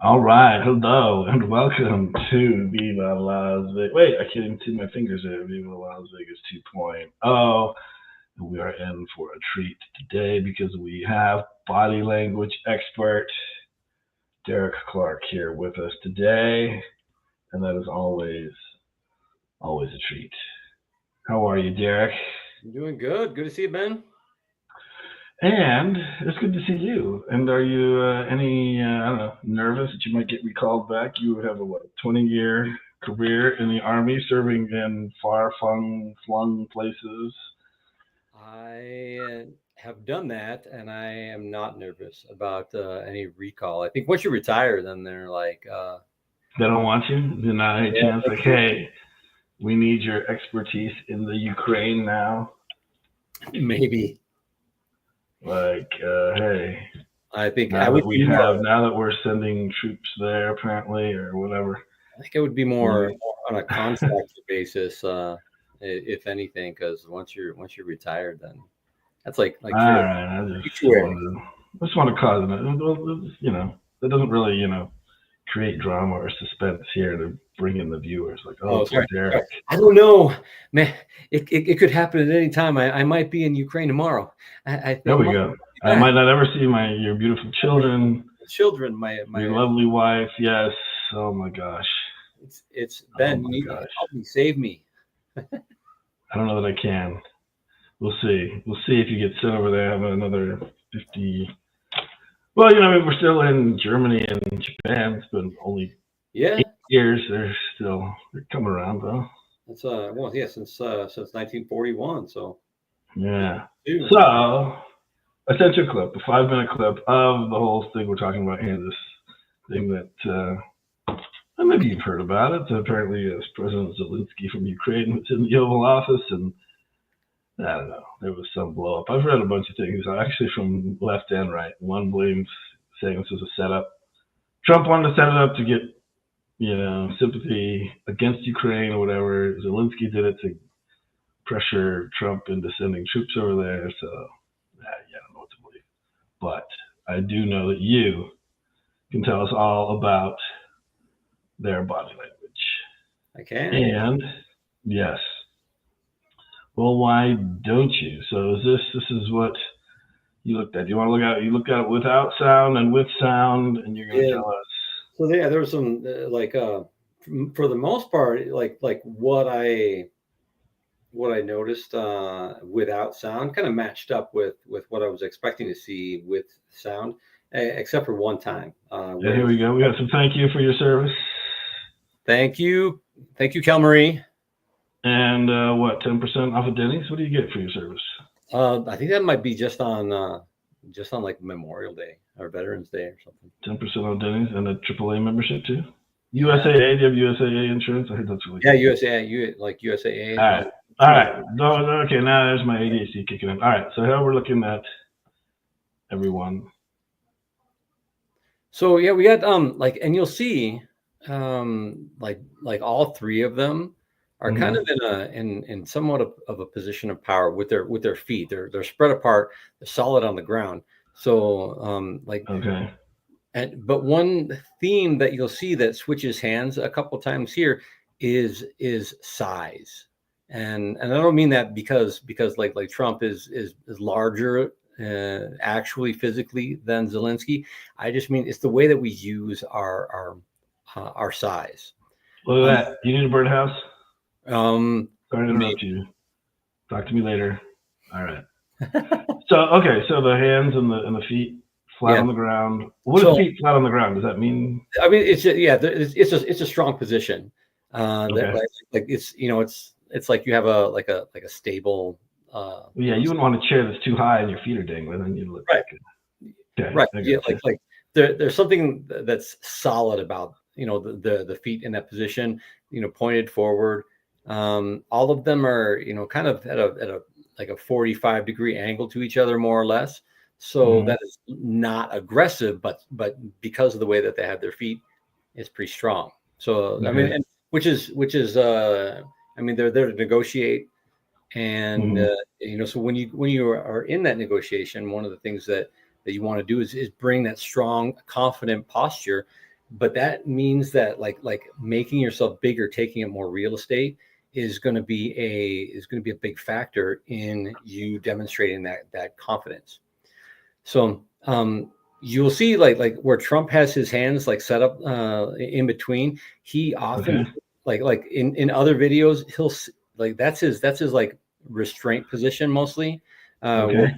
All right, hello and welcome to Viva Las Vegas. Wait, I can't even see my fingers there. Viva Las Vegas 2.0. We are in for a treat today because we have body language expert Derik Clark here with us today, and that is always a treat. How are you, Derek? I'm doing good. Good to see you, Ben. And it's good to see you. And are you I don't know, nervous that you might get recalled back? You have a what, 20-year career in the army, serving in far flung places. I have done that, and I am not nervous about any recall. I think once you retire, then they're like, They don't want you. Deny a yeah, chance. Like, hey, we need your expertise in the Ukraine now. maybe. Like, hey, I think I would be more. now that we're sending troops there, apparently, or whatever. I think it would be We, more on a contract basis, if anything, because once you're retired, then that's all like your right, obituary. I just want to cause that doesn't really, create drama or suspense here to bring in the viewers. Like, oh, Oh, poor sorry. Sorry. Derek. I don't know, man. It could happen at any time. I might be in Ukraine tomorrow. I There think we my go. I back. might not ever see your beautiful children, Children, your my lovely wife. Yes. Oh my gosh. it's Oh Ben. You my need to gosh. help me, save me. I don't know that I can. We'll see. We'll see if you get sent over there. Have another 50. Well, we're still in Germany and Japan. It's been only Yeah, 8 years. They're coming around though. that's well, yeah, since 1941. So Yeah. two. So I sent you a clip, a 5 minute clip of the whole thing we're talking about here. This thing that maybe you've heard about it. Apparently, President Zelensky from Ukraine was in the Oval Office, and I don't know, there was some blow up. I've read a bunch of things, actually from left and right. One blames saying this was a setup. Trump wanted to set it up to get sympathy against Ukraine or whatever. Zelensky did it to pressure Trump into sending troops over there. So, yeah, I don't know what to believe. But I do know that you can tell us all about their body language. I can. And yes, well, why don't you? So this is what you looked at. You looked at it without sound and with sound, and you're going to Yeah. tell us. So yeah, there was some for the most part, like what I noticed without sound kind of matched up with what I was expecting to see with sound, except for one time Yeah, where it here we was. go. We got some thank you for your service. Thank you, Cal Marie. And what, 10% off of Denny's? What do you get for your service? I think that might be just on like Memorial Day or Veterans Day or something. 10% off Denny's and a AAA membership too. Yeah, USAA, do you have USAA insurance? I heard that's really yeah, cool. USA, you like USAA. All right. All right. No, no, okay, now there's my ADHD kicking in. All right. So here we're looking at everyone. So yeah, we got and you'll see like all three of them are kind of Mm-hmm. in somewhat of a position of power with their feet. They're spread apart, they're solid on the ground. So Okay. but one theme that you'll see that switches hands a couple times here is size. And I don't mean that because like Trump is larger actually physically than Zelensky. I just mean it's the way that we use our size. Look Um, at that. You need a birdhouse? um, Sorry to maybe. interrupt you. Talk to me later. All right. So okay, so the hands and the feet flat Yeah. on the ground. What does So feet flat on the ground? Does that mean I mean, it's a strong position. That okay? like it's like you have a stable. Well, yeah, you wouldn't want a chair that's too high and your feet are dangling, then you look Right. like okay. Right. I Yeah. got you. Like there's something that's solid about the feet in that position. Pointed forward. All of them are kind of at a like a 45-degree angle to each other, more or less. So Mm-hmm. that is not aggressive, but because of the way that they have their feet, it's pretty strong. So I mean, Okay. and which is I mean they're there to negotiate, and Mm-hmm. so when you are in that negotiation, one of the things that you want to do is bring that strong, confident posture, but that means that like making yourself bigger, taking up more real estate is going to be a big factor in you demonstrating that confidence. So you'll see like where Trump has his hands like set up in between. He often like in other videos like that's his like restraint position mostly. Where if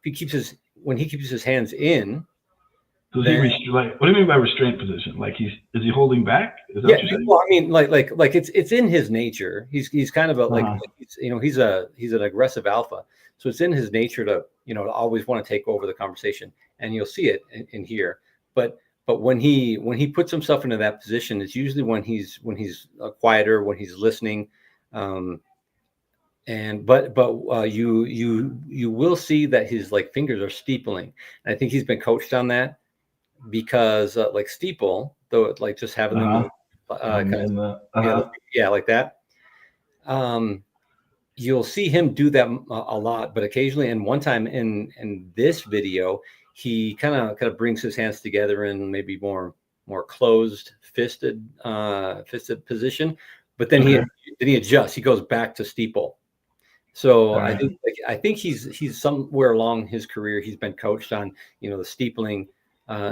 he keeps his when he keeps his hands in. So is he like, what do you mean by restraint position? Like is he holding back? Is that what you're saying? Well, I mean, like it's in his nature. He's kind of a like he's an aggressive alpha, so it's in his nature to to always want to take over the conversation, and you'll see it in here. But when he puts himself into that position, it's usually when he's quieter, when he's listening, and but you will see that his like fingers are steepling. And I think he's been coached on that because like steeple, though, like just having them like that. You'll see him do that a lot, but occasionally, and one time in this video, he kind of brings his hands together in maybe more closed fisted position, but then he adjusts. He goes back to steeple. So I think he's somewhere along his career he's been coached on the steepling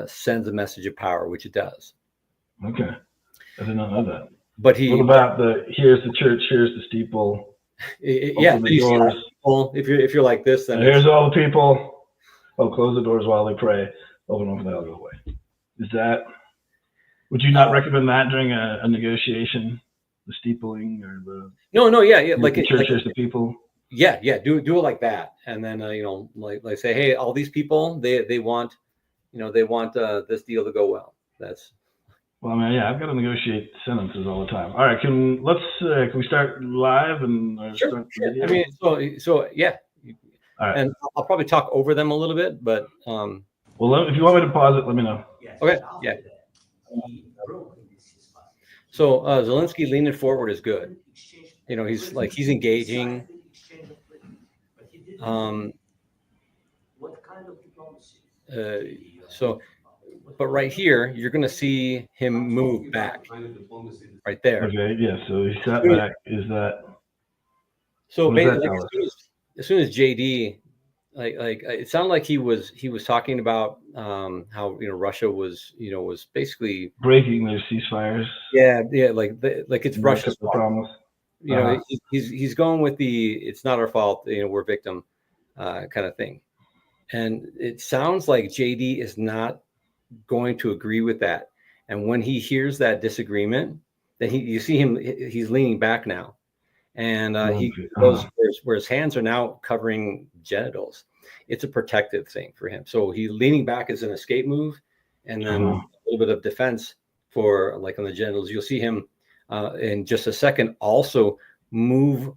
sends a message of power, which it does. Okay, I did not know that. But what about here's the church, here's the steeple? Open the doors. If you're like this, then here's all the people. Oh, close the doors while they pray. Open them, they'll go away. Is that? Would you not recommend that during a negotiation? The steepling or the no, like the church, here's the people. Yeah, do it like that, and then like say, hey, all these people they want this deal to go well. That's. Well, I mean, yeah, I've got to negotiate sentences all the time. All right, can we start live and start the video? I mean, so yeah. All right. And I'll probably talk over them a little bit, but well, if you want me to pause it, let me know. Okay. Yeah. So Zelensky leaning forward is good. He's engaging. But right here, you're going to see him move back. Right there. Okay. Yeah. So he sat back. Is that? So basically, as soon as JD, like it sounded like he was talking about how Russia was basically breaking their ceasefires. Yeah, like it's Russia's promise. He's going with the it's not our fault, we're victim kind of thing, and it sounds like JD is not going to agree with that. And when he hears that disagreement, then you see him, he's leaning back now. And he goes where his hands are now covering genitals. It's a protective thing for him. So he leaning back is an escape move, and then a little bit of defense for like on the genitals. You'll see him in just a second also move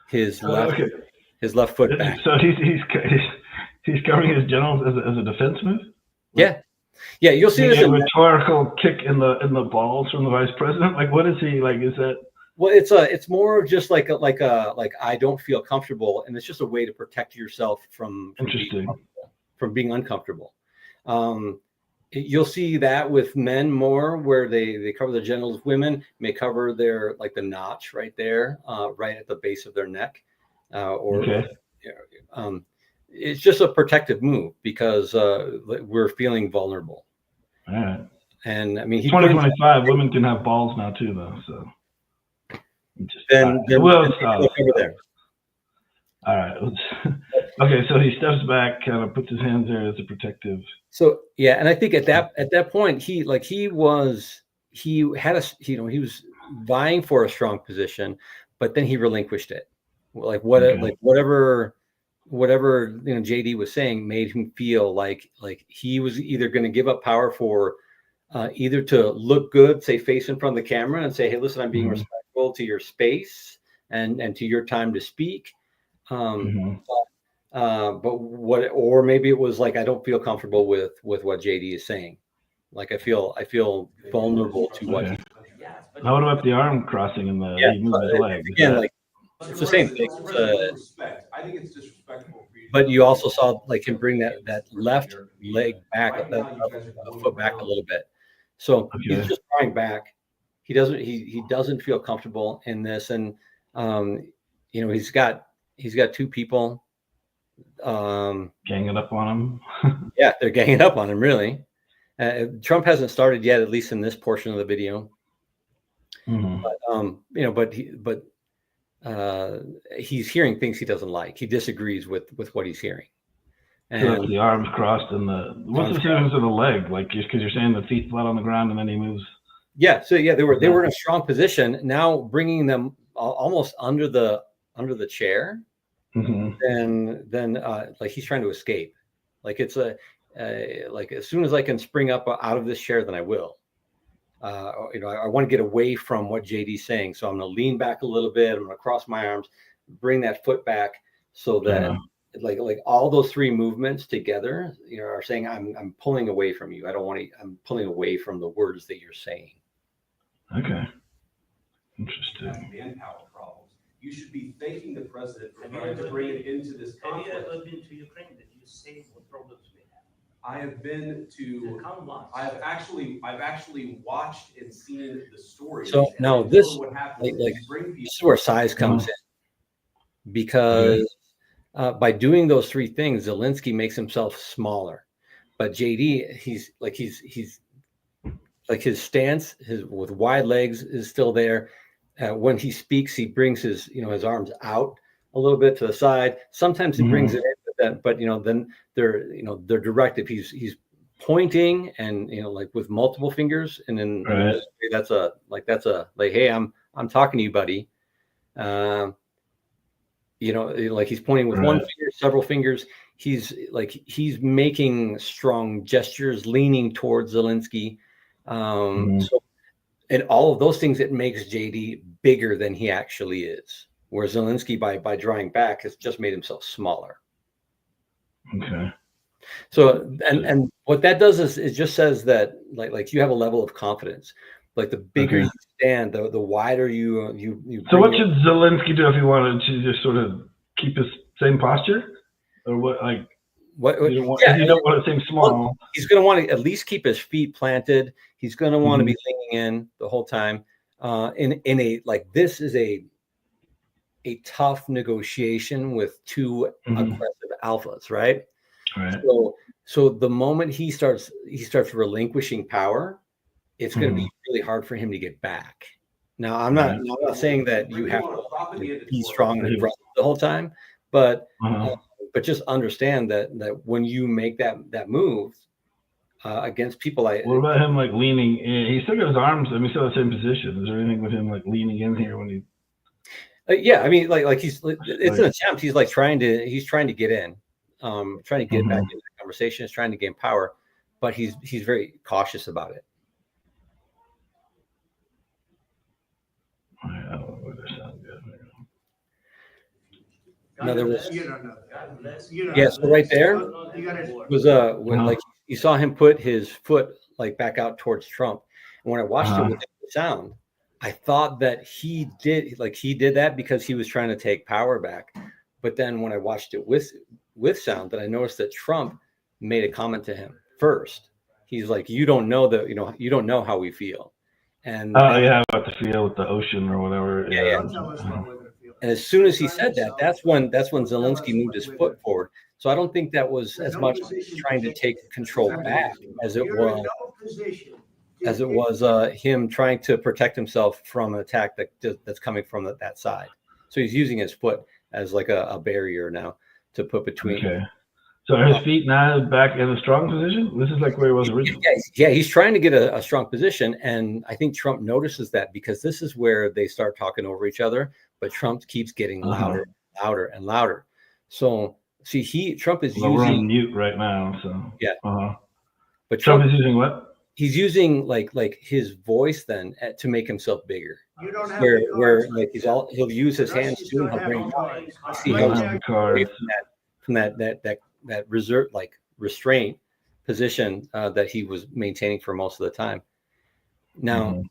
his left foot back. So he's covering his genitals as a defense move. Yeah. You'll see this a rhetorical kick in the balls from the vice president. Like, what is he like? Is that? Well, it's more of just like I don't feel comfortable, and it's just a way to protect yourself from being uncomfortable. You'll see that with men more, where they cover their genitals. Women may cover their the notch right there, right at the base of their neck, it's just a protective move because we're feeling vulnerable. All right. And I mean, 2025, women can have balls now too, though. So. Then we'll stop over there. All right. Okay, so he steps back, kind of puts his hands there as a protective. So yeah, and I think at that point he was vying for a strong position, but then he relinquished it. Whatever JD was saying made him feel like he was either going to give up power for either to look good, say face in front of the camera and say, hey, listen, I'm being respectful to your space and to your time to speak. Or maybe it was like, I don't feel comfortable with what JD is saying. Like I feel vulnerable to what. Now what about the arm crossing and he moved his leg? Again, it's the same thing. I think it's disrespectful for you. But you also saw him bring that left leg back, that foot back a little bit. So he's just drawing back. He doesn't feel comfortable in this, and you know, he's got two people ganging up on him. Yeah, they're ganging up on him, really. Trump hasn't started yet, at least in this portion of the video. But you know, but he's hearing things he doesn't like. He disagrees with what he's hearing. And so the arms crossed and what's the difference of the leg? Like, because you're saying the feet flat on the ground and then he moves. Yeah. So yeah, they were in a strong position. Now bringing them almost under the chair. Then like he's trying to escape. Like it's like as soon as I can spring up out of this chair, then I will. You know, I want to get away from what JD's saying, so I'm going to lean back a little bit. I'm going to cross my arms, bring that foot back, so that like all those three movements together, you know, are saying I'm pulling away from you. I don't want to. I'm pulling away from the words that you're saying. Okay, interesting. Manpower problems. You should be thanking the president for trying to bring it into this conflict. Have you ever been to Ukraine? Did you see what problems we have? I have been to. I've actually watched and seen the story. So now this, like this is where size comes in, because by doing those three things, Zelensky makes himself smaller, but JD, he's like his stance, with wide legs, is still there. When he speaks, he brings his arms out a little bit to the side. Sometimes he brings it in, but you know, then they're directive. He's pointing, and you know, like with multiple fingers, and then that's a hey, I'm talking to you, buddy. You know, like he's pointing with one finger, several fingers. He's making strong gestures, leaning towards Zelensky. So, and all of those things, it makes JD bigger than he actually is. Whereas Zelensky, by drawing back, has just made himself smaller. Okay. So, and what that does is it just says that like you have a level of confidence. Like the bigger you stand, the wider you. So what should Zelensky do if he wanted to just sort of keep his same posture, or what? Like if you don't want to seem small, well, he's going to want to at least keep his feet planted. He's going to want to be leaning in the whole time. In a like this is a tough negotiation with two aggressive alphas, right? So the moment he starts relinquishing power, it's going to be really hard for him to get back. Now, I'm not saying that you have to be strong and aggressive the whole time, but just understand that when you make that move against people like. What about him like leaning in? He's still got his arms. I mean, still the same position. Is there anything with him like leaning in here when he? Yeah, I mean, like he's it's an attempt. He's like trying to get in, trying to get back into the conversation. He's trying to gain power, but he's very cautious about it. I don't know whether it sounds good. No, there was. You don't know that. Yeah, so right there was when like you saw him put his foot like back out towards Trump, and when I watched it with the sound, I thought that he did that because he was trying to take power back. But then when I watched it with sound, that I noticed that Trump made a comment to him first. He's like, you don't know how we feel. And about the feel with the ocean or whatever. Yeah. And as soon as he said that, that's when Zelensky moved his foot forward. So I don't think that was as much trying to take control back as it was him trying to protect himself from an attack that's coming from that side. So he's using his foot as like a barrier now to put between. Okay. So are his feet now back in a strong position? This is like where he was originally. Yeah, he's trying to get a strong position, and I think Trump notices that because this is where they start talking over each other. But Trump keeps getting louder, and louder. So see, Trump is using. We're on mute right now, so yeah. But Trump is using what? He's using like his voice then to make himself bigger. You don't have where like he'll use his hands too. And he'll bring see how from that reserve restraint position that he was maintaining for most of the time. Now,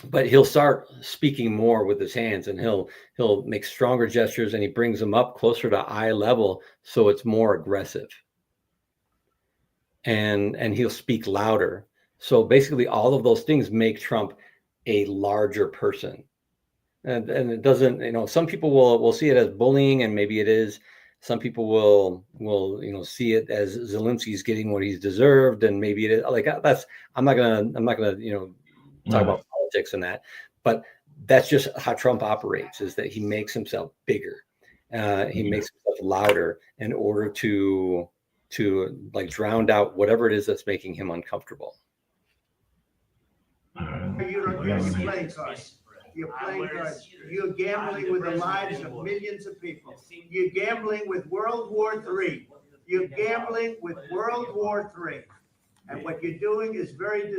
but he'll start speaking more with his hands, and he'll make stronger gestures, and he brings them up closer to eye level, so it's more aggressive. and he'll speak louder. So basically, all of those things make Trump a larger person. And it doesn't, some people will see it as bullying, and maybe it is. Some people will see it as Zelensky's getting what he's deserved, and maybe it is like that's. I'm not gonna talk about politics and that, but that's just how Trump operates. Is that he makes himself bigger, he makes himself louder in order to like drown out whatever it is that's making him uncomfortable. You're playing cards. You're playing cards. You're gambling with the lives of millions of people. You're gambling with World War III. You're gambling with World War III. And what you're doing is very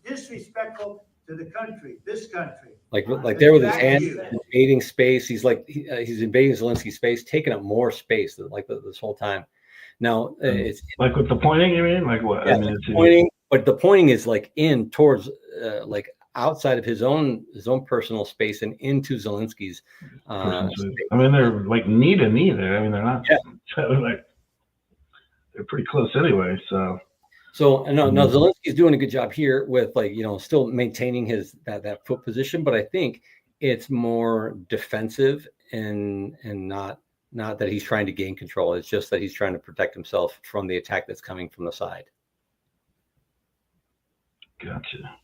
disrespectful to the country, this country. Like there with his hand invading space. He's invading Zelensky's space, taking up more space this whole time. Now it's like with the pointing, you mean? Like what? Yeah, I mean, pointing, but the pointing is like in towards like outside of his own personal space and into Zelensky's. I mean, they're like knee to knee there. I mean, they're not like they're pretty close anyway. So now Zelensky's doing a good job here with still maintaining his that foot position, but I think it's more defensive and not that he's trying to gain control. It's just that he's trying to protect himself from the attack that's coming from the side. Gotcha.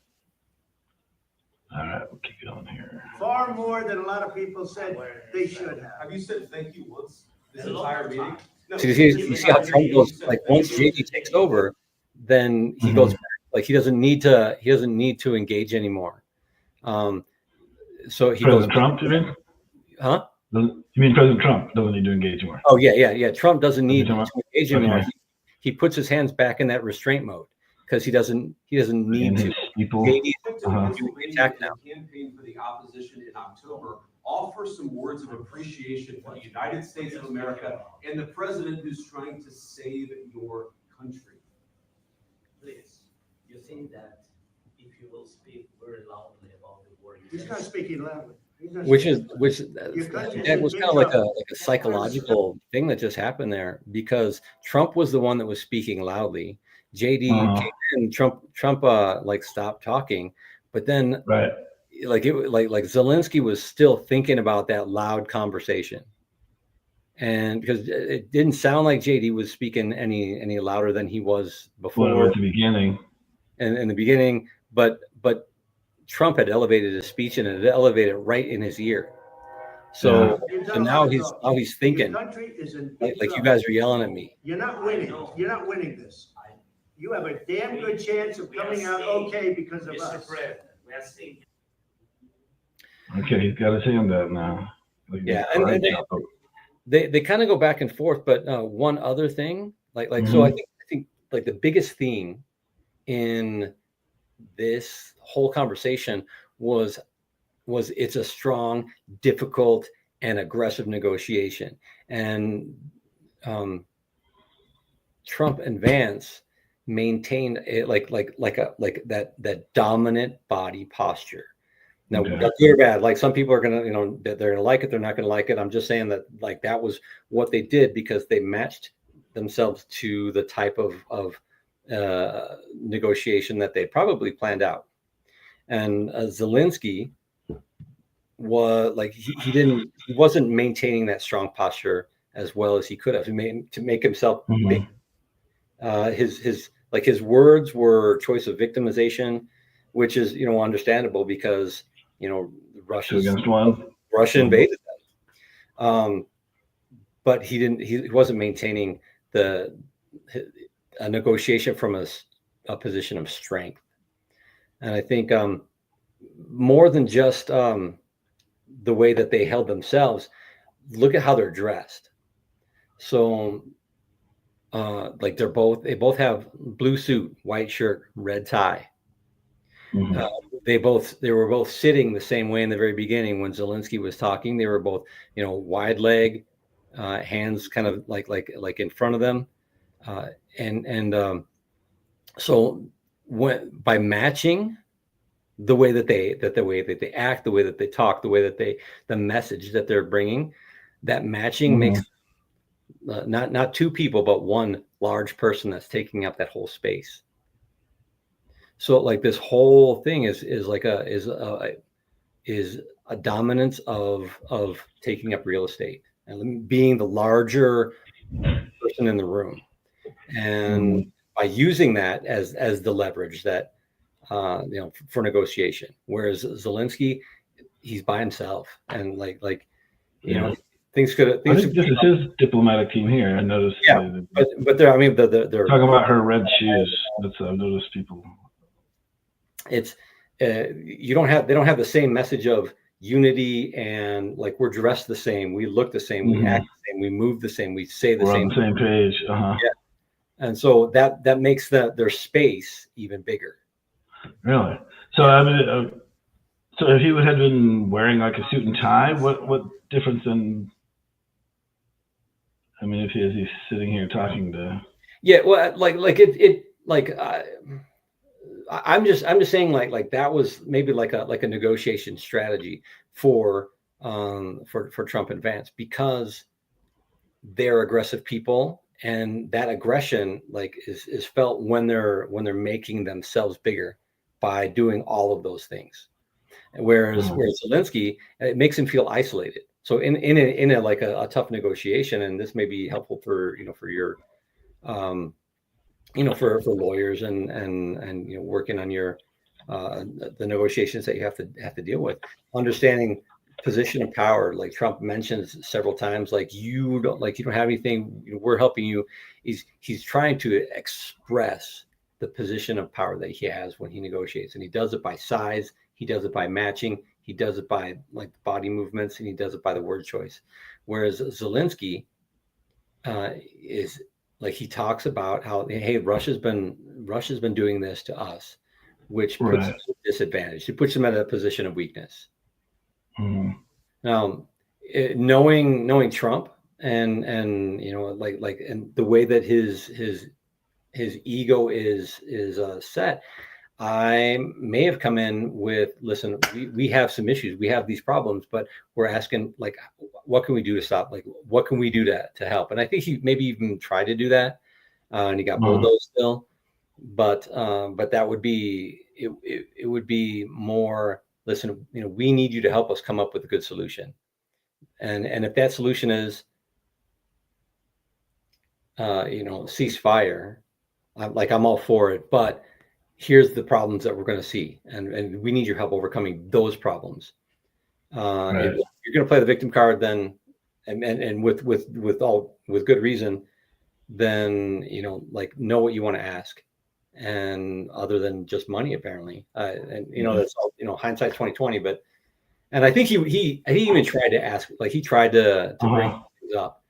All right, we'll keep going here. Far more than a lot of people said they should have. Have you said thank you once this entire meeting? No. So you see how Trump goes, like once JD takes over, then he goes back. Like he doesn't need to engage anymore. So he President goes. Trump, you mean? Huh? You mean President Trump doesn't need to engage more? Oh yeah. Trump doesn't need to engage anymore. Okay. He puts his hands back in that restraint mode because he doesn't need to. People. Attack now. Campaign for the opposition in October. Offer some words of appreciation for the United States of America and the president who's trying to save your country. Please, you think that if you will speak very loudly about the war, He's not speaking loudly. That was kind of like a psychological thing that just happened there, because Trump was the one that was speaking loudly. JD came in, Trump like stopped talking, but then like Zelensky was still thinking about that loud conversation, and because it didn't sound like JD was speaking any louder than he was before at the beginning. And in the beginning, but Trump had elevated his speech and it elevated right in his ear. So now he's thinking like you guys are yelling at me. You're not winning. You're not winning this. You have a damn good chance of coming out okay because of us. Okay, he's got his hand up now. Yeah, and they kind of go back and forth. But one other thing, so I think like the biggest theme in this whole conversation was it's a strong, difficult, and aggressive negotiation, and Trump and Vance maintained it like that dominant body posture. Now, good or bad, like some people are gonna, they're gonna like it, they're not gonna like it. I'm just saying that like that was what they did because they matched themselves to the type of negotiation that they probably planned out. And Zelensky was like he wasn't maintaining that strong posture as well as he could have to make himself big. His words were choice of victimization, which is understandable because Russia invaded them. But he wasn't maintaining a negotiation from a position of strength. And I think more than just the way that they held themselves, look at how they're dressed. So like they both have blue suit, white shirt, red tie. They were both sitting the same way in the very beginning when Zelensky was talking. They were both, wide leg, hands kind of like in front of them. So by matching the way that they act, the way that they talk, the way that the message that they're bringing, that matching not two people, but one large person that's taking up that whole space. So like this whole thing is a dominance of taking up real estate and being the larger person in the room, and by using that as the leverage that for negotiation. Whereas Zelensky, he's by himself, and things could. I think this is his diplomatic team here. I noticed. Yeah, but they're. I mean, they're talking about her red shoes. That's I've noticed people. It's they don't have the same message of unity, and like we're dressed the same, we look the same, we act the same, we move the same, we say the same. We're on the same page. Yeah, and so that makes their space even bigger. Really? So I mean, so if he had been wearing like a suit and tie, what difference then? I mean, if he's sitting here talking to. Yeah, well, I'm just saying like that was maybe like a negotiation strategy for Trump and Vance, because they're aggressive people, and that aggression is felt when they're making themselves bigger by doing all of those things. Whereas Zelensky, it makes him feel isolated. So in a tough negotiation, and this may be helpful for your for lawyers and working on your the negotiations that you have to deal with, understanding position of power. Like Trump mentions several times, you don't have anything, we're helping you. He's trying to express the position of power that he has when he negotiates, and he does it by size, he does it by matching, he does it by body movements, and he does it by the word choice. Whereas Zelensky is he talks about how, hey, Russia's been doing this to us, which puts them at a disadvantage. It puts them at a position of weakness. Now, knowing Trump and and the way that his ego is set, I may have come in with, listen, we have some issues, we have these problems, but we're asking what can we do to stop? What can we do to help? And I think he maybe even tried to do that, and he got bulldozed still. But that would be it would be more, listen, we need you to help us come up with a good solution. And if that solution is ceasefire, I'm all for it, but here's the problems that we're going to see, and we need your help overcoming those problems. If you're going to play the victim card, then and with good reason, then know what you want to ask, and other than just money, apparently, that's all, hindsight's 2020. But and I think he even tried to ask, he tried to bring things up,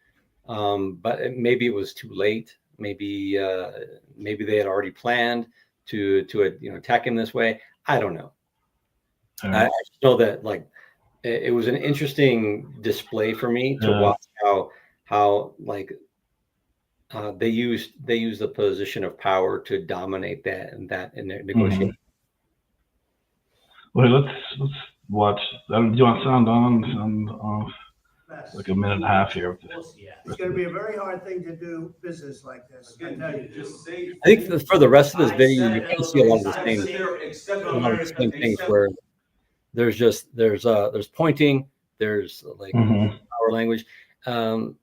but maybe it was too late. Maybe they had already planned to attack him this way. I don't know. I just know that it was an interesting display for me to watch how they use the position of power to dominate that in their negotiation. Well, let's watch. Do you want sound on, sound off? Like a minute and a half here. It's going to be a very hard thing to do business like this. I think for the rest of this video, you're going to see a lot of the same things where there's pointing, there's power language, and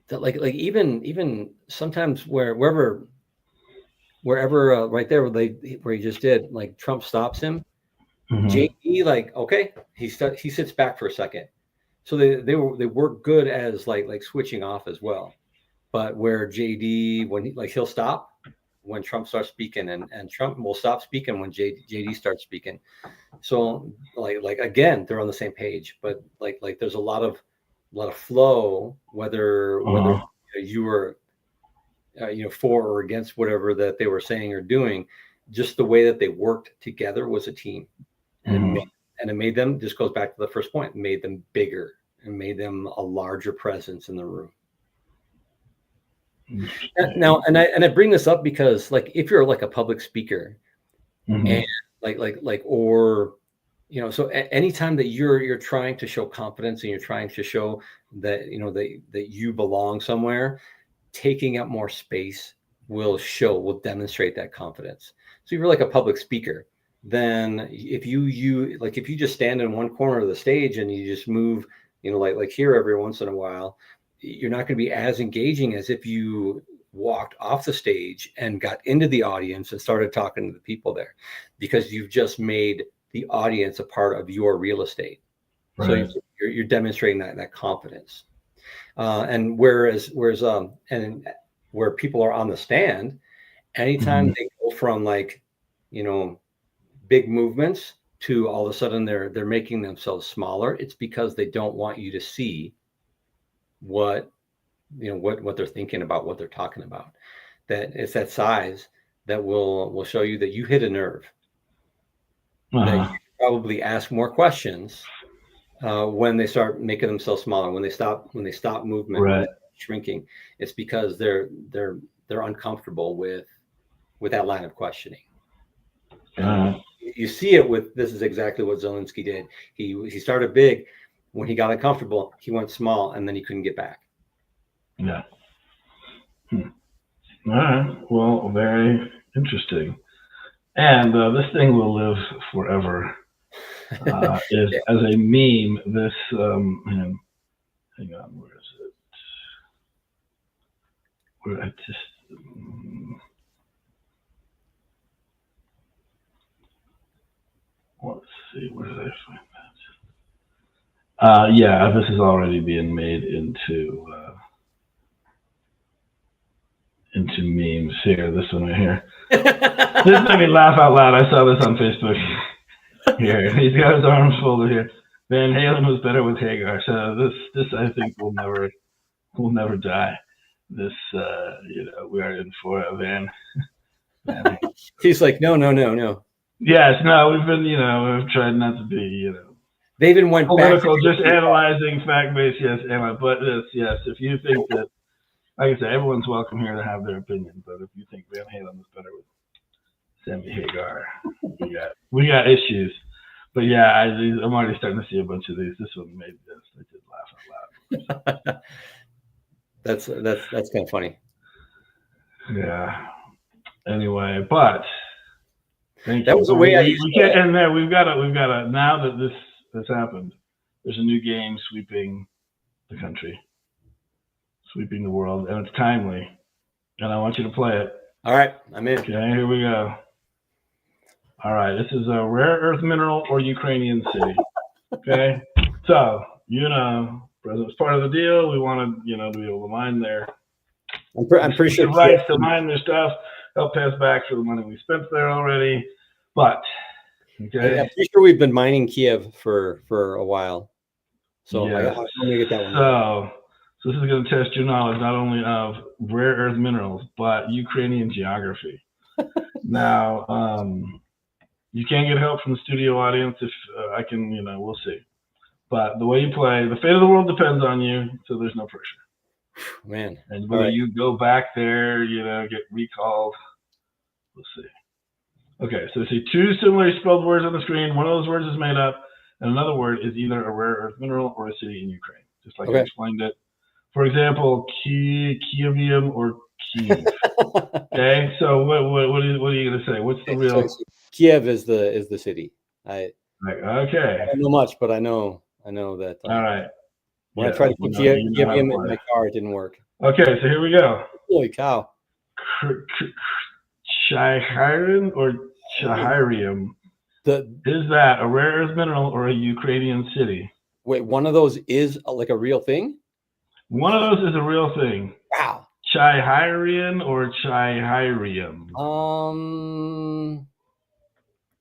that even sometimes wherever right there where he just did, Trump stops him. JD, okay, he sits back for a second, so they work good as switching off as well. But where JD, when he'll stop when Trump starts speaking, and Trump will stop speaking when JD starts speaking. So again, they're on the same page, but there's a lot of flow, whether you were for or against whatever that they were saying or doing. Just the way that they worked together was a team. And it made them, this goes back to the first point, made them bigger and made them a larger presence in the room. Now, and I bring this up because if you're a public speaker, and or So anytime that you're trying to show confidence and you're trying to show that, that you belong somewhere, taking up more space will demonstrate that confidence. So if you're like a public speaker, then if you just stand in one corner of the stage and you just move, like here every once in a while, you're not going to be as engaging as if you walked off the stage and got into the audience and started talking to the people there, because you've just made the audience a part of your real estate. Right. So you're demonstrating that confidence. And whereas and where people are on the stand, anytime they go from like, big movements to all of a sudden they're making themselves smaller, it's because they don't want you to see what they're thinking about, what they're talking about. That it's that size that will show you that you hit a nerve. That you probably ask more questions when they start making themselves smaller, when they stop movement, Right. when they're shrinking. It's because they're uncomfortable with that line of questioning. You see it with, this is exactly what Zelensky did. He started big. When he got uncomfortable, he went small, and then he couldn't get back. Yeah. All right. Well, very interesting. And this thing will live forever. As a meme, this hang on, where is it? Where I just let's see, where did I find that? Yeah, this is already being made into memes. Here, this one right here. This made me laugh out loud. I saw this on Facebook. Here, he's got his arms folded here. Van Halen was better with Hagar. So this I think will never die. This we are in for a Van He's like, no. Yes, no, we've been, we've tried not to be, They even went political, back just analyzing fact-based, yes, but yes, if you think that, like I said, everyone's welcome here to have their opinion, but if you think Van Halen is better with Sammy Hagar, we got issues. But yeah, I'm already starting to see a bunch of these. This one made this. I did laugh out loud. That's kind of funny. Yeah. Anyway, but thank that you. was the way we can't end there. We've got to. Now that this has happened, there's a new game sweeping the country, sweeping the world, and it's timely. And I want you to play it. All right, I'm in. Okay, here we go. All right, this is a rare earth mineral or Ukrainian city. Okay, so President's part of the deal. We want to to be able to mine their. I'm pretty sure rights to mine their stuff. Help pay us back for the money we spent there already. But okay, I'm pretty sure we've been mining Kiev for a while. So yes. I'm gonna get that one. So this is going to test your knowledge not only of rare earth minerals but Ukrainian geography. Now, you can get help from the studio audience if I can. We'll see. But the way you play, the fate of the world depends on you. So there's no pressure. Man. And whether you go back there, get recalled, we'll see. Okay, so see two similarly spelled words on the screen. One of those words is made up, and another word is either a rare earth mineral or a city in Ukraine, just like I explained it. For example, Kievium or Kiev. Okay, so what are you going to say? What's the real? So Kiev is the city. Okay. I don't know much, but I know that. All right. When I tried to put Kievium in my car, it didn't work. Okay, so here we go. Holy cow. Chihirium or Chihirium. Is that a rare earth mineral or a Ukrainian city? Wait, one of those is like a real thing? One of those is a real thing. Wow. Chihirium or Chihirium?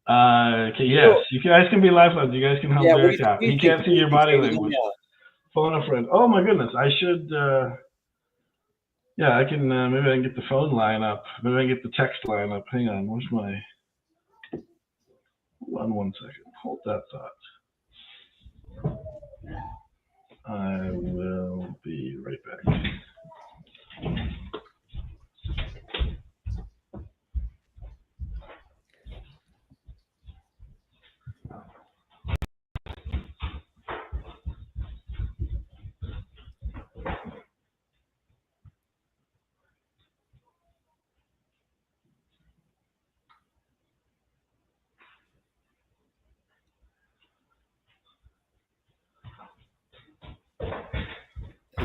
Okay, yes. You guys can be lifelines. You guys can help Derik out. He can't see your body language. Phone a friend. Oh my goodness, I should. I can. Maybe I can get the phone line up. Maybe I can get the text line up. Hang on. Where's my? Hold on 1 second. Hold that thought. I will be right back.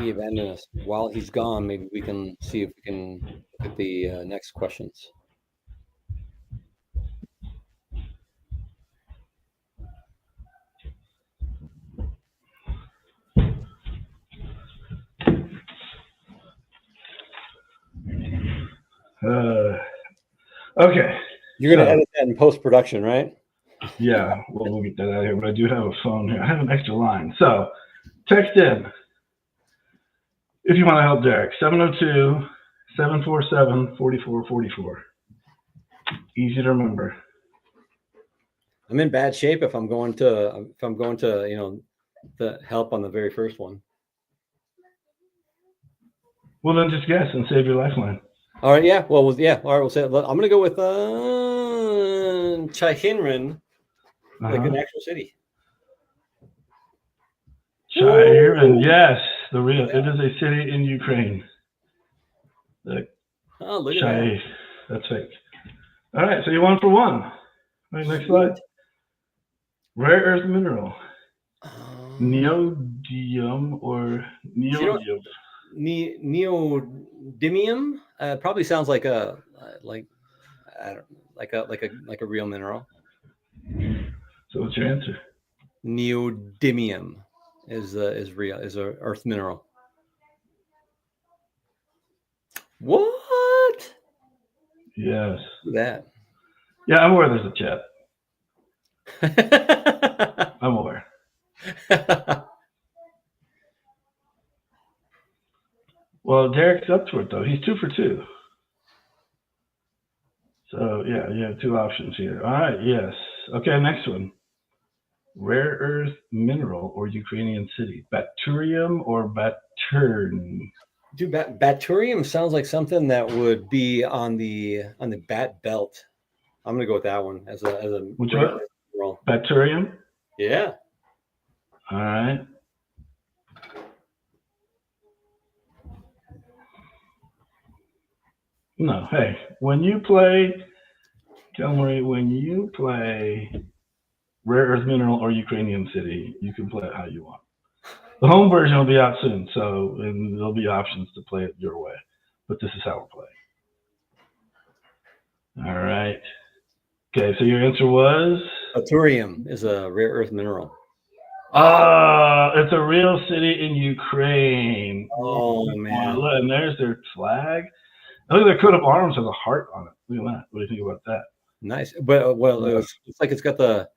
he abandoned us. While he's gone, maybe we can see if we can look at the next questions. Okay. You're going to So- edit that in post-production, right? Yeah, well, we'll get that out of here, but I do have a phone here. I have an extra line. So text in if you want to help Derik. 702-747-4444. Easy to remember. I'm in bad shape if I'm going to the help on the very first one. Well, then just guess and save your lifeline. All right, yeah. Well, yeah. All right, we'll say. I'm going to go with Chaihinran, like an actual city. Chaihinran, yes, the real. It is a city in Ukraine. Oh, look at that. That's fake. All right, so you're 1 for 1. All right, next slide. Rare earth mineral. Neodymium or neodymium? Neodymium probably sounds like a real mineral. So what's your answer? Neodymium is real, is a earth mineral. What? Yes. That. Yeah, I'm aware there's a chat. I'm aware. Well, Derik's up to it though. He's 2 for 2. So yeah, you have 2 options here. All right, yes. Okay, next one. Rare earth mineral or Ukrainian city? Bacterium or Batern? Dude, Baturium sounds like something that would be on the bat belt. I'm gonna go with that one as a Which one? mineral. Bacterium? Yeah. All right. No, hey, when you play Rare Earth Mineral or Ukrainian City, you can play it how you want. The home version will be out soon, and there'll be options to play it your way. But this is how we're playing. All right. Okay, so your answer was? Baturium is a rare earth mineral. It's a real city in Ukraine. Oh, man. And there's their flag. I think their coat of arms has a heart on it. Look at that. What do you think about that? Nice. But it's like it's got the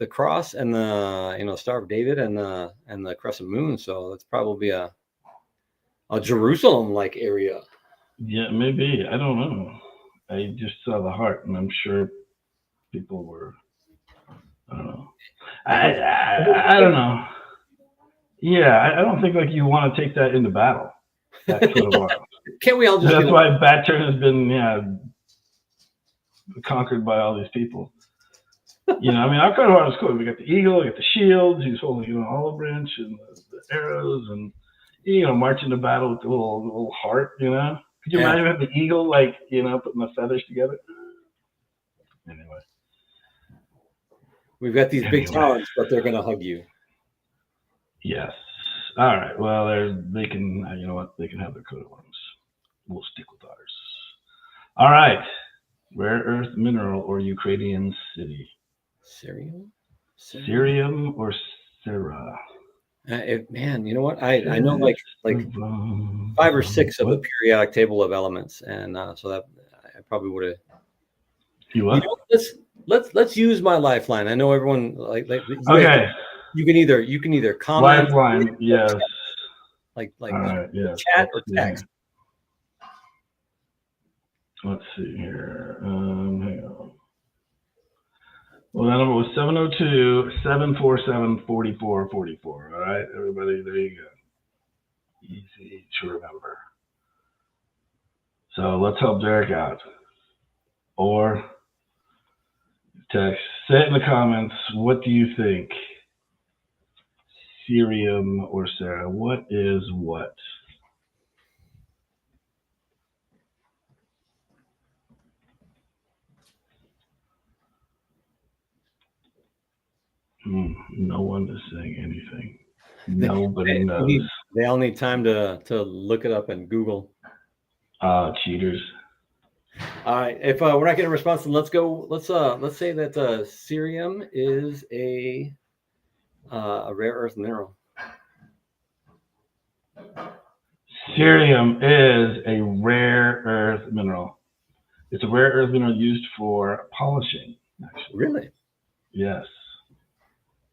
cross and the Star of David and the crescent moon. So that's probably a Jerusalem-like area. Yeah, maybe. I don't know. I just saw the heart, and I'm sure people were. I don't know. I don't know. Yeah, I don't think like you want to take that into battle. That coat of arms. Can't we all just? That's why Batturn has been conquered by all these people. Our coat of arms is cool. We got the eagle, we got the shield. He's holding olive branch and the arrows, and marching to battle with the little heart. Could you imagine having the eagle putting the feathers together? Anyway, we've got these big talents, but they're gonna hug you. Yes. All right. Well, they can. You know what? They can have their coat of arms. We'll stick with ours. All right. Rare earth mineral or Ukrainian city? Cerium or Sarah? Man, you know what? I know like 5 or 6 of the periodic table of elements, and so that I probably would have. You what? Let's use my lifeline. I know everyone like okay. You can either comment. Lifeline, yes. Like all right, yes. Chat or text. Let's see here. Hang on. Well, that number was 702-747-4444. All right, everybody, there you go. Easy to remember. So let's help Derik out. Or text. Say it in the comments. What do you think? Cerium or Sarah? What is what? No one is saying anything. Nobody knows. They all need time to look it up and Google. Cheaters. All right. If we're not getting a response, then let's go. Let's say that cerium is a rare earth mineral. Cerium is a rare earth mineral. It's a rare earth mineral used for polishing, actually. Really? Yes.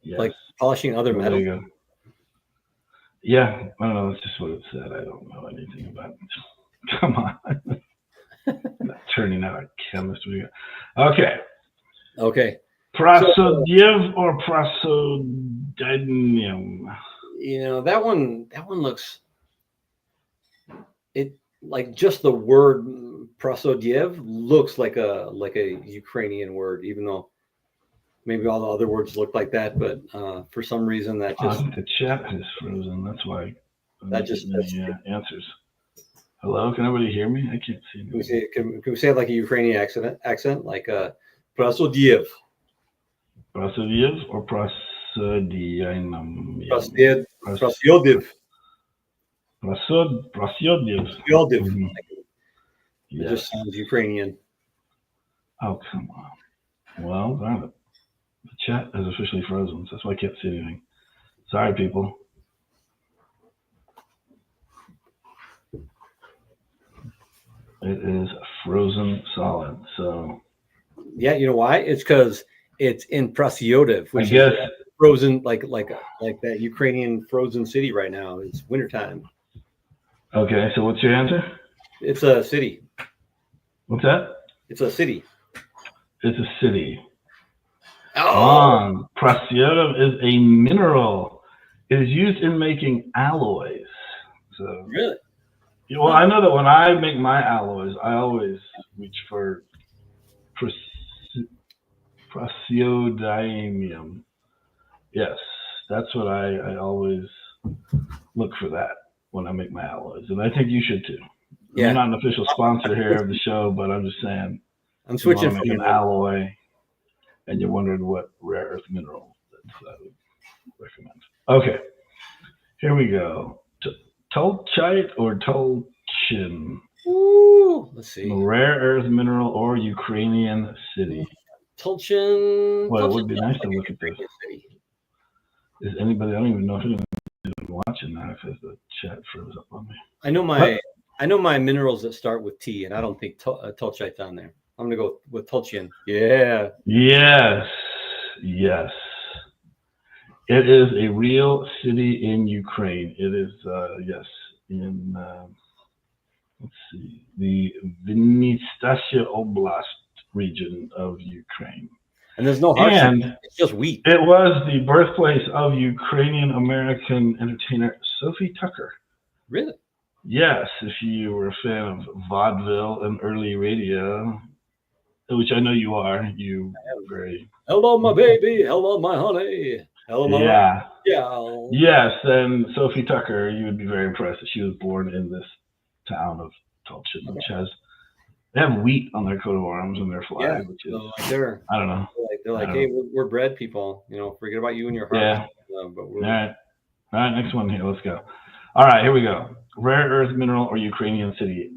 Yes. Like polishing other So metal? there you go. Yeah, I don't know. That's just what it said. I don't know anything about it. Come on. Not turning out a chemist. Okay. Okay. Prasodiev or prasodinium? You know, that one looks, it like just the word Prasodiev looks like a Ukrainian word, even though maybe all the other words look like that, but for some reason that just The chat is frozen. That's why that just answers. Hello, can everybody hear me? I can't see. Can we say it like a Ukrainian accent like Prasodiev? Prasodiev or prasodinum? Prasodiev. Prasodiev. Prasodiev. It Yes. just sounds Ukrainian. Oh, come on. Well, darn it. The chat is officially frozen, so that's why I can't see anything. Sorry, people. It is frozen solid, so. Yeah, you know why? It's because it's in Prasodiev, which is frozen, like that Ukrainian frozen city right now. It's wintertime. Okay, so what's your answer? It's a city. What's that? It's a city. It's a city. Oh, Prasodiev is a mineral. It is used in making alloys. So really? Well, I know that when I make my alloys, I always reach for prasodinium. Yes, that's what I always look for that when I make my alloys, and I think you should too. Yeah. I'm not an official sponsor here of the show, but I'm just saying. I'm switching from an alloy, and you're wondering what rare earth mineral that I would recommend. Okay, here we go. Tolchite or Tolchin? Ooh, let's see. Rare earth mineral or Ukrainian city? Tolchin. Well, it would be nice to look at this. Is anybody? I don't even know if anyone's even watching that because the chat froze up on me. I know my minerals that start with T, and I don't think Tolchite's on there. I'm gonna go with Tolchin. Yeah. Yes. Yes. It is a real city in Ukraine. It is, yes, in, let's see, the Vinnytsia Oblast region of Ukraine. And there's no hardship. And it's just wheat. It was the birthplace of Ukrainian-American entertainer Sophie Tucker. Really? Yes, if you were a fan of vaudeville and early radio, which I know you are, you very... Hello, my baby. Hello, my honey. Hello, my yeah. Yes, and Sophie Tucker, you would be very impressed that she was born in this town of Tolchin, which has, they have wheat on their coat of arms and their flag, which is, I don't know. They're like, hey, we're bread people, you know, forget about you and your heart. Yeah. But we're... All right, next one here, let's go. All right, here we go. Rare earth mineral or Ukrainian city?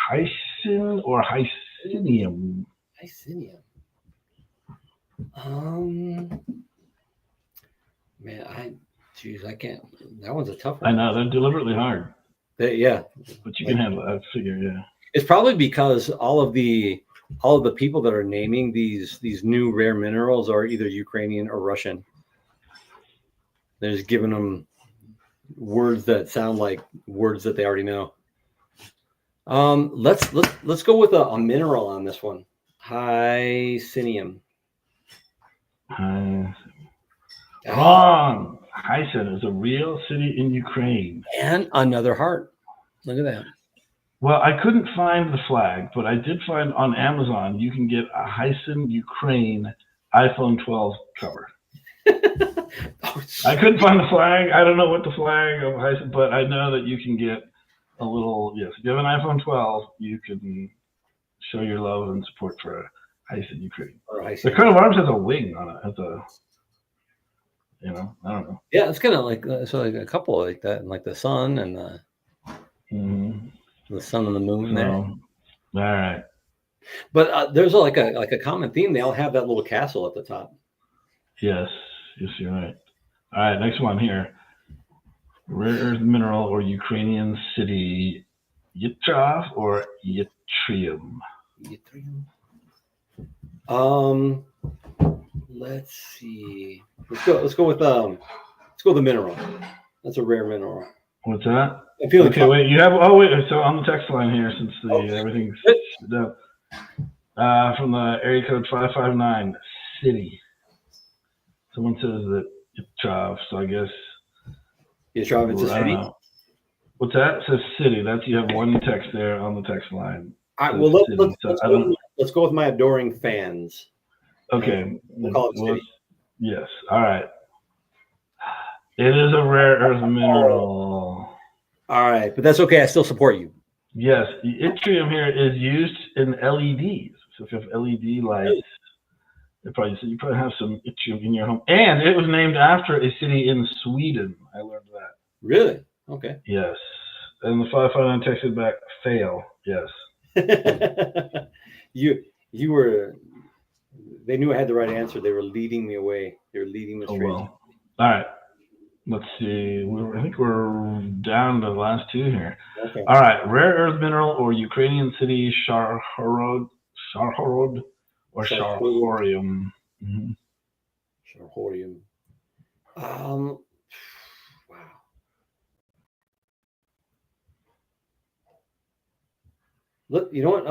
Hycin or Hycinium? Hycinium. Man, I can't. That one's a tough one. I know, they're deliberately hard. Yeah. But you can handle it, I figure, yeah. It's probably because all of the people that are naming these new rare minerals are either Ukrainian or Russian. They're just giving them words that sound like words that they already know. Let's go with a mineral on this one. Hycinium. Wrong. Hycin is a real city in Ukraine. And another heart. Look at that. Well, I couldn't find the flag, but I did find on Amazon you can get a Hycin Ukraine iPhone 12 cover. I couldn't find the flag. I don't know what the flag of Hycin, but I know that you can get a little, yes, if you have an iPhone 12, you can show your love and support for Hycin Ukraine. The coat of arms has a wing on it. You know, I don't know. Yeah, it's kind of like so like a couple like that, and like the sun and the sun and the moon there. All right. But there's like a common theme. They all have that little castle at the top. Yes, you're right. All right, next one here. Rare earth mineral or Ukrainian city, Yttrium or Yttrium? Let's see. Let's go with the mineral. That's a rare mineral. What's that? I feel okay, wait. You have so on the text line here, since everything's from the area code 559 city. Someone says that Yttrium, so I guess Yttrium is a city. What's that? It says city. You have one text there on the text line. All right. Well, let's go with my adoring fans. Okay. We'll call it city. Yes. All right. It is a rare earth mineral. All right, but that's okay. I still support you. Yes, the yttrium here is used in LEDs. So if you have LED lights, you probably have some yttrium in your home. And it was named after a city in Sweden. I learned that. Really? Okay. Yes. And the 559 texted back, fail. Yes. you were. They knew I had the right answer. They were leading me away. They were leading me straight. Well. All right. Let's see. I think we're down to the last two here. Okay. All right. Rare earth mineral or Ukrainian city, Sharhorod or Sharhorium? Mm-hmm. Sharhorium. Wow. Look, you know what?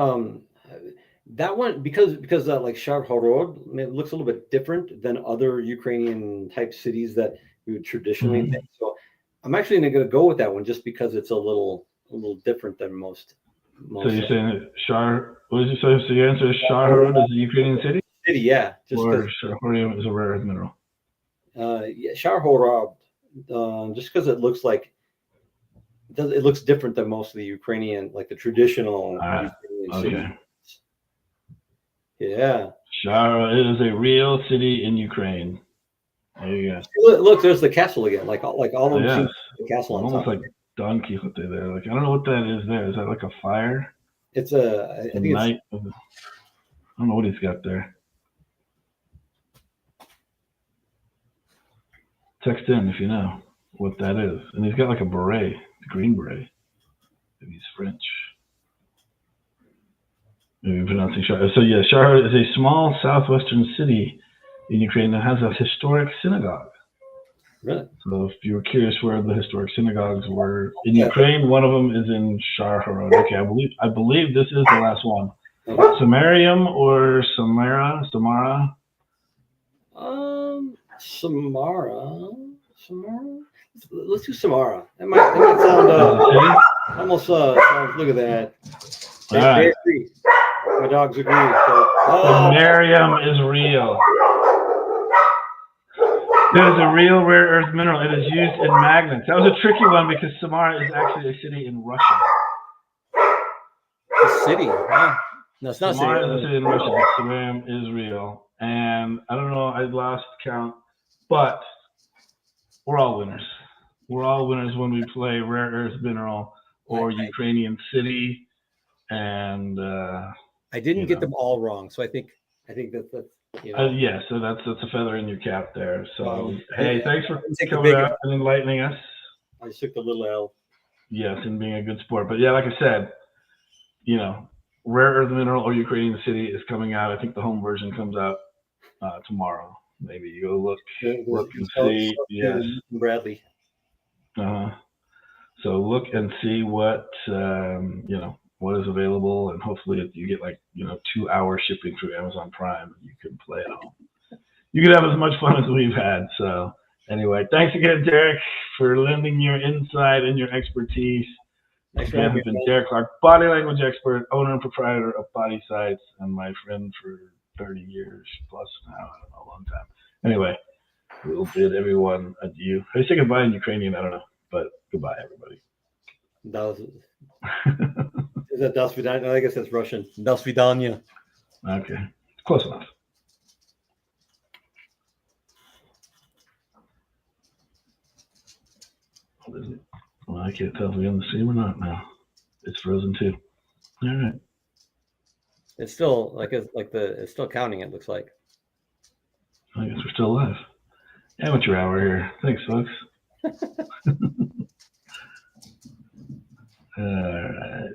That one because like Sharhorod, it looks a little bit different than other Ukrainian type cities that we would traditionally think. So I'm actually going to go with that one just because it's a little different than most. So you're saying that what did you say? So your answer is Sharhorod is a Ukrainian city? City, yeah. Or Sharhorium is a rare earth mineral? Yeah, Sharhorod, just because it looks like it looks different than most of the Ukrainian, like the traditional Ukrainian cities. Yeah. It is a real city in Ukraine. There you go. Look, there's the castle again. Like all of them see the castle on almost top. like Don Quixote there. Like I don't know what that is there. Is that like a fire? It's I think I don't know what he's got there. Text in if you know what that is. And he's got like a beret, a green beret. Maybe he's French. Maybe pronouncing Shahar. So yeah, Shahar is a small southwestern city in Ukraine that has a historic synagogue. Really? So if you were curious where the historic synagogues were in Ukraine, one of them is in Sharhorod. Okay, I believe this is the last one. Samarium or Samara? Samara. Let's do Samara. That might sound almost. Look at that. They agree. My dogs agree. Samarium is real. It is a real rare earth mineral. It is used in magnets. That was a tricky one because Samara is actually a city in Russia. A city? Yeah. No, it's not Samara is a city in Russia, but Samarium is real. And I don't know, I lost count, but we're all winners. We're all winners when we play rare earth mineral or Ukrainian city. And I didn't get them all wrong, so I think that's yeah, so that's a feather in your cap there. So hey, thanks for coming out and enlightening us. I just took the little L. Yes, and being a good sport. But yeah, like I said, rare earth mineral or Ukrainian city is coming out. I think the home version comes out tomorrow. Maybe you go look and see. Yes, Bradley. So look and see what what is available, and hopefully you get 2-hour shipping through Amazon Prime. You can play it home. You can have as much fun as we've had. So anyway, thanks again, Derik, for lending your insight and your expertise. I've been Derik Clark, body language expert, owner and proprietor of Body Sites, and my friend for 30 years plus now. I don't know, a long time. Anyway, we'll bid everyone adieu. How do you say goodbye in Ukrainian? I don't know, but goodbye, everybody. Is that Das Vidanya? I guess that's Russian. Das Vidanya. Okay, close enough. What is it? Well, I can't tell if we're in the stream or not now. It's frozen too. All right. It's still it's still counting. It looks like. I guess we're still live. Amateur hour here. Thanks, folks. All right.